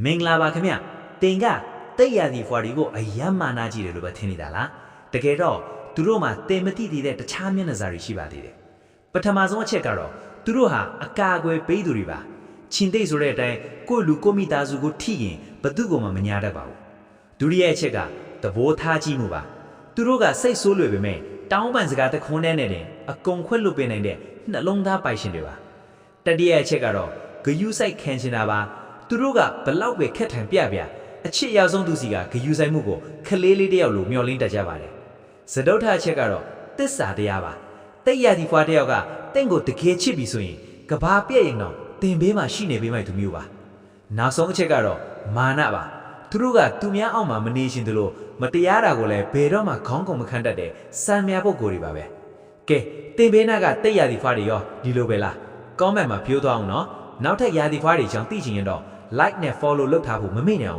မင်္ဂလာပါခင်ဗျတင်ကတိတ်ရသည်ဖွာဒီကိုအယမ်းမာနာကြည့်တယ်လို့ပဲထင်နေတာလားတကယ်တော့သူတို့မှာတင်မတိသေးတဲ့တခြားမျက်နှာစာတွေရှိပါသေးတယ်ပထမဆုံးအချက်ကတော့သူတို့ဟာအကာအကွယ်ပေးသူတွေပါချင်းသိဆိုတဲ့အတိုင်းကိုယ့်လူကိုမိသားစုကိုထိရင်ဘသူ့ကိုမှမညာတတ်ပါဘူးဒုတိယအချက်ကသဘောထားကြည့်မှုပါသူတို့ကစိတ်ဆိုးလွယ်ပေမဲ့တောင်းပန်စကားတခွန်းနဲ့နဲ့အကုန်ခွက်လွတ်ပေးနိုင်တဲ့နှလုံးသားပိုင်ရှင်တွေပါတတိယအချက်ကတော့ဂယုစိုက်ခံချင်တာပါသူတို့ကဘလောက်ပဲခက်ထန်ပြအချစ်ရောက်ဆုံးသူစီကဂယူဆိုင်မှုကိုခလေးလေးတယောက်လိုမျောလင်းတတ်ကြပါတယ်။စတုထအချက်ကတော့တစ္ဆာတရားပါ။တိတ်ရသည်ဖွာတယောက်ကတင့်ကိုတကယ်ချစ်ပြီဆိုရင်ကဘာပြည့်ရင်တော့တင်ဘေးမှာရှိနေပေးမှသူမျိုးပါ။နောက်ဆုံးအချက်ကတော့မာနပါ။သူတို့ကသူများအောက်မှာမနေရှင်သလိုမတရားတာကိုလည်းဘယ်တော့မှခေါင်းကုန်မခန့်တတ်တဲ့စံမြပုဂ္ဂိုလ်တွေပါပဲ။ကဲတင်ဘေးနာကတိတ်ရသည်ဖွာတွေရောဒီလိုပဲလား။ comment မှာပြောသွားအောင်နော်။နောက်ထပ်ရသည်ဖွာတွေကြောင့်သိချင်ရင်တော့ like နဲ့ follow လုပ်ထားဖို့မမေ့နဲ့အောင်